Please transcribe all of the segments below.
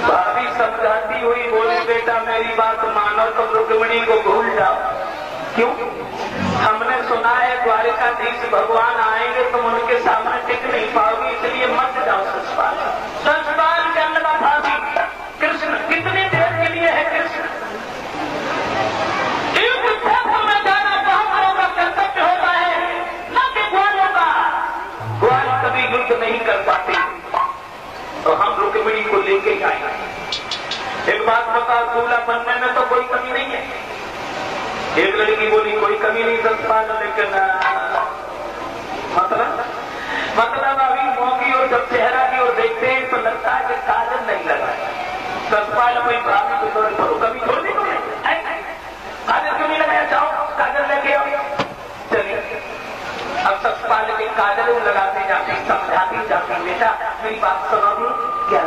भाभी समझाती हुई बोली, बेटा मेरी बात मानो, तुम रुक्मिणी को भूल जाओ। क्यों? हमने सुना है द्वारिकाधीश भगवान आएंगे, तुम उनके सामने टिक नहीं पाओगी, इसलिए मत जाओ ससुराल। ससुराल के अंदर भाभी कृष्ण कितनी देर के लिए है? कृष्ण में जाना बहादुरों का कर्तव्य होता है, न कि ग्वालों का। ग्वाल कभी युद्ध नहीं कर पाते, तो हम रुक्मिणी को लेके जाएंगे। एक बात बताओ, दूल्हा बनने में तो कोई कमी नहीं है। एक लड़की बोली कोई कमी नहीं ससुराल, लेकिन मतलब अभी मौकी और जब चेहरा की ओर देखते हैं तो लगता है कि काजल नहीं लगा है। ससुराल अपनी भाभी को दौड़ पड़ो, कभी छोड़ दी तुम्हें काजल क्यों नहीं लगाया? जाओ काजल लेके आओ। चलिए अब ससुराल के काजल लगाते जाते समझाती जाती, बेटा मेरी बात सुनोगी क्या?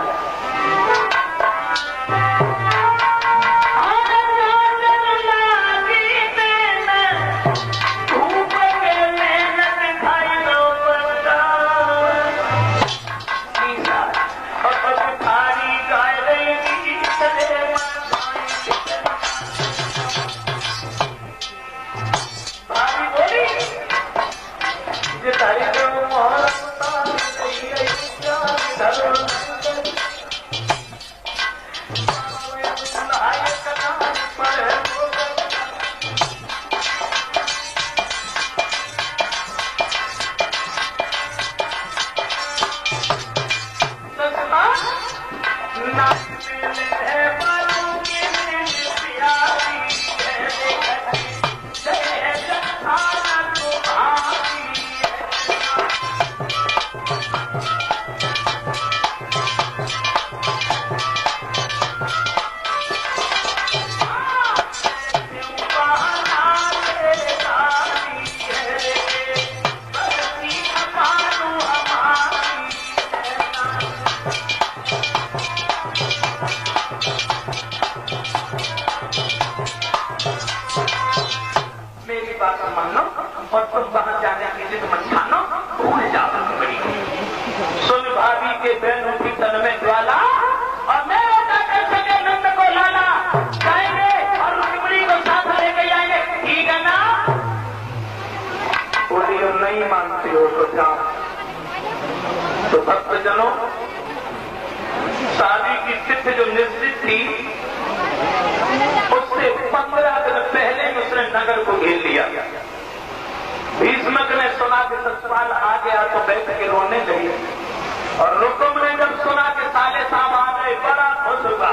और तुम वहां जाने की जिद मत ठानो, भूल जाओ रुक्मिणी। सुन भाभी के बहन की तन में ज्वाला, और मेरे दादा सगे नंद को लाला जाएंगे और रुक्मिणी को साथ लेके जाएंगे, ठीक है ना? बोली नहीं मानती हो तो जाओ। तो भक्तजनों, शादी की तिथि जो निश्चित थी उससे 15 दिन पहले उसने नगर को घेर लिया। भीष्मक ने सुना कि ससुराल आ गया तो बैठ के रोने लगे, और रुकुम ने जब सुना कि साले साहब आ गए बड़ा खुश हुआ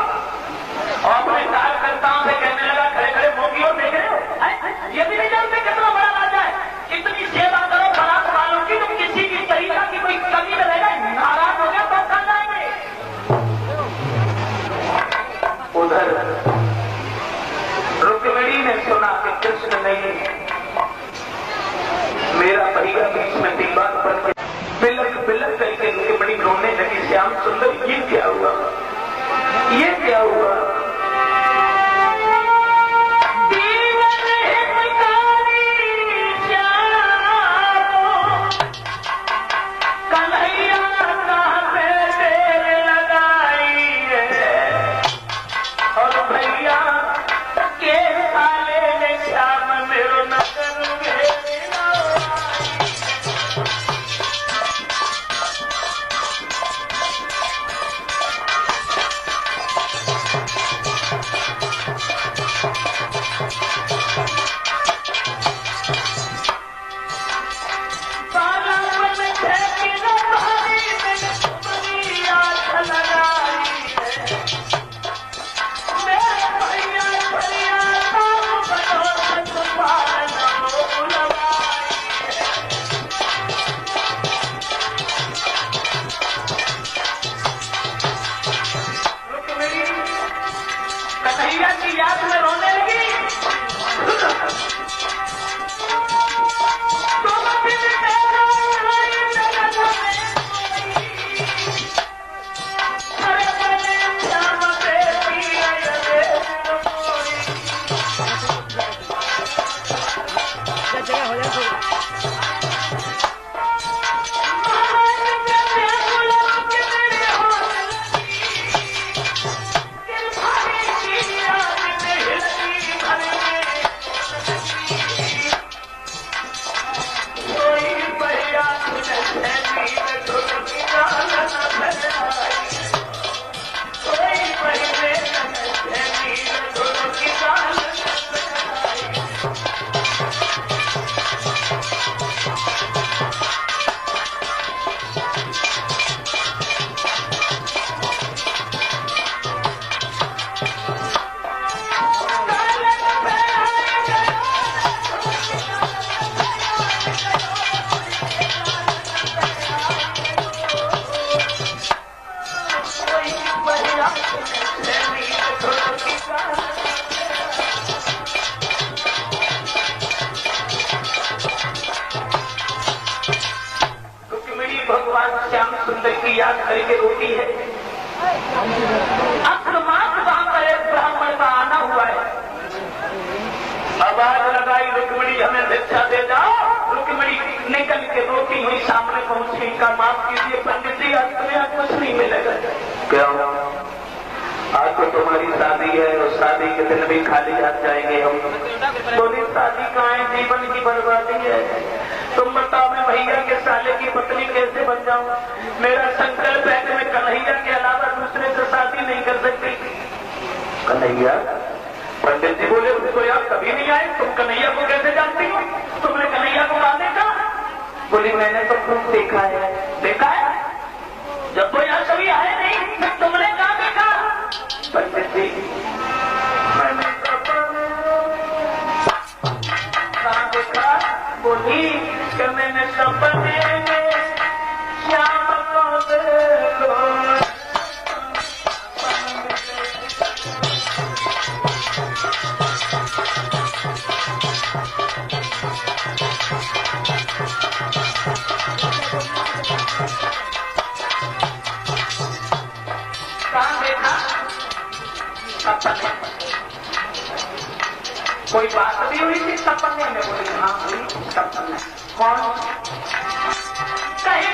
और अपने कार्यकर्ताओं से कहने लगा, खड़े खड़े मोगियों देख रहे हो, ये भी नहीं जानते कितना बड़ा राजा है, इतनी सेवा करो बारात वालों की, तुम किसी की तरीका की कोई कमी न रहेगा, नाराज हो गया तो कर जाएंगे। उधर रुक्मिणी ने सुना कि कृष्ण नहीं, मेरा भैया बीच में दीवार बन के बिलक बिलक करके रुक्मिणी रोने लगी, श्याम सुंदर ये क्या हुआ, ये क्या हुआ? भगवान श्याम सुंदर की याद करके रोती है। अक्रमांक वहां पर एक ब्राह्मण का आना हुआ है। आवाज लगाई, रुक्मिणी हमें भिक्षा दे जाओ। रुक्मिणी निकल के रोती हुई सामने पहुंची, का माफ कीजिए पंडित जी, आज तुम्हें कुछ नहीं मिलेगा। क्या आज तो तुम्हारी शादी है और शादी के दिन भी खाली हाथ जाएंगे हम। बोली शादी कहाँ है, जीवन की बर्बादी है। तुम बताओ मैं भैया के साले की पत्नी कैसे बन जाऊं? मेरा संकल्प है कि मैं कन्हैया के अलावा दूसरे से शादी नहीं कर सकती। कन्हैया? पंडित जी बोले उसको यार कभी नहीं आए, तुम कन्हैया को कैसे जानती हो? तुमने कन्हैया को कहा देखा? बोली मैंने तो खूब देखा है। देखा है? जब तो यहाँ कभी आए नहीं, फिर तुमने कहा देखा? पंडित जी मैंने कहा देखा? बोली कि मैंने सपने में श्याम को देखो। कहाँ देखा? सपने। कोई बात भी हुई थी सपने में? बोली हाँ हुई सपने। कौन? कहीं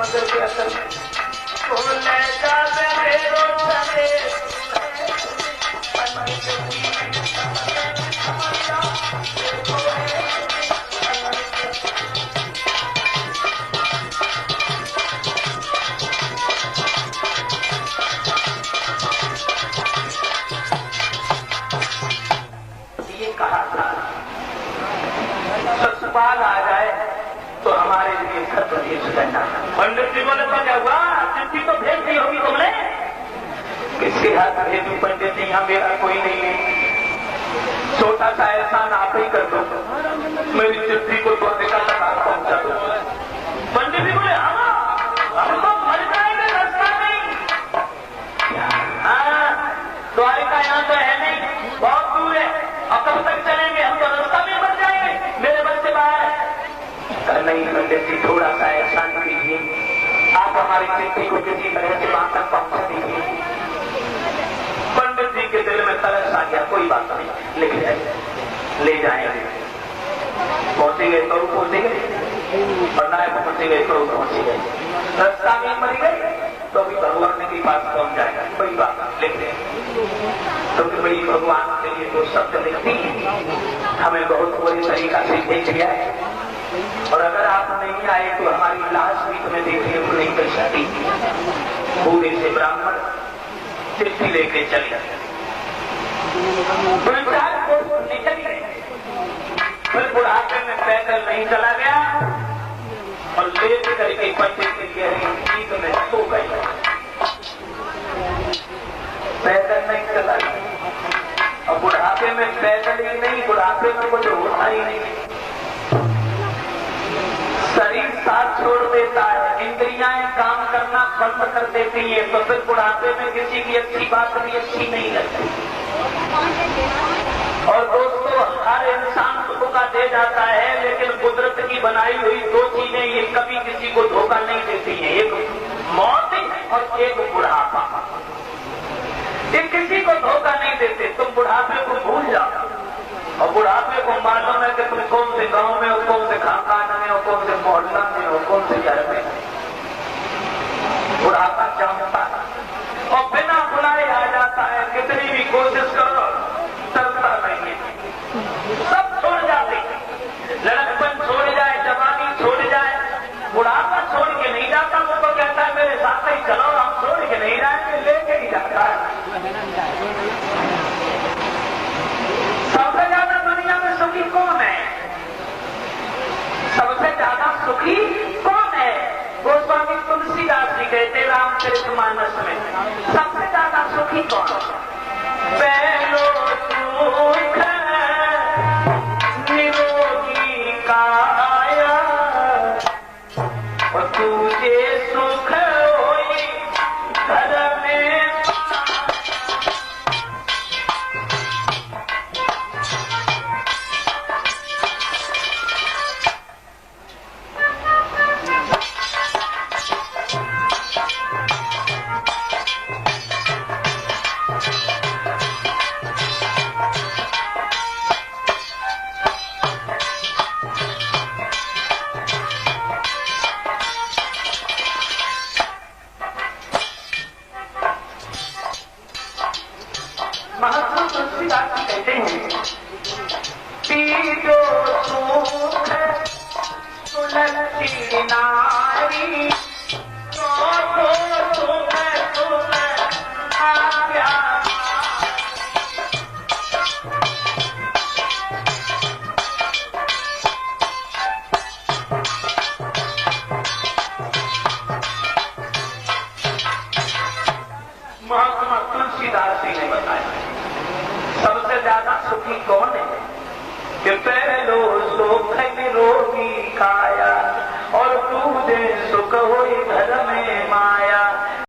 मगर क्या कर ससुराल आ जाए तो हमारे लिए घर प्रवेश करना। पंडित जी बोले तो क्या हुआ? चिट्ठी तो भेज दी होगी तुमने? किसके हाथ भेजू पंडित जी? यहाँ मेरा कोई नहीं है। छोटा सा एहसान आप ही कर दो, मेरी चिट्ठी को द्वारिका तक आप पहुंचा दो। पंडित जी बोले हाँ हम तो मर जाएंगे, रास्ता नहीं। हाँ द्वारिका यहाँ तो है नहीं, बहुत दूर है। और कब तक चलेंगे? हम तो रास्ता में मर जाएंगे, मेरे बच्चे बाहर। नहीं पंडित जी थोड़ा सा एहसान कीजिए, आप हमारी चिट्ठी को किसी तरह से वहां तक पहुंचा दीजिए। पंडित जी के दिल में तरस आ गया, कोई बात नहीं लिख जाए, ले जाएंगे। पहुंचे गए तो पहुंचे गए और ना पहुंचे गए तो पहुंचे गए। रास्ता में मर गए तो भी भगवान के पास पहुंच जाएगा, कोई बात नहीं लिख दें। तो बड़ी भगवान के लिए जो शब्द लिखती है हमें बहुत बुरी तरीका से भेज गया है। और अगर आप नहीं आए तो हमारी लाश भी तुम्हें देखने को नहीं मिल सकती। पूरे से ब्राह्मण चिट्ठी लेके चले, प्रचार को निकल गए। फिर बुढ़ापे में पैदल नहीं चला गया और लेट करके पंडित की गहरी नींद में सो गई। पैदल नहीं चला गया और बुढ़ापे में पैदल ही नहीं, बुढ़ापे में कुछ होता ही नहीं। शरीर साथ छोड़ देता है, इंद्रियां काम करना बंद कर देती है, तो फिर बुढ़ापे में किसी की अच्छी बात भी अच्छी नहीं लगती। और दोस्तों हर इंसान को धोखा दे जाता है, लेकिन कुदरत की बनाई हुई दो चीजें ये कभी किसी को धोखा नहीं देती है, एक मौत और एक बुढ़ापा। ये किसी को धोखा नहीं देते। तुम बुढ़ापे को भूल जाओ और बुढ़ापे को मालूम है कि तुम कौन से गांव में हो, कौन से खानदान में हो, कौन से मोहल्ला में हो, कौन से घर में। बुढ़ापा जानता है और बिना बुलाए आ जाता है, कितनी भी कोशिश महात्मा तुलसीदास जी कहते हैं पीजो सुख तुलसी नारी तो सुख तुम आज्ञा। महात्मा तुलसीदास जी ने बताया सबसे ज्यादा सुखी कौन है कि पहलो सुख निरोगी काय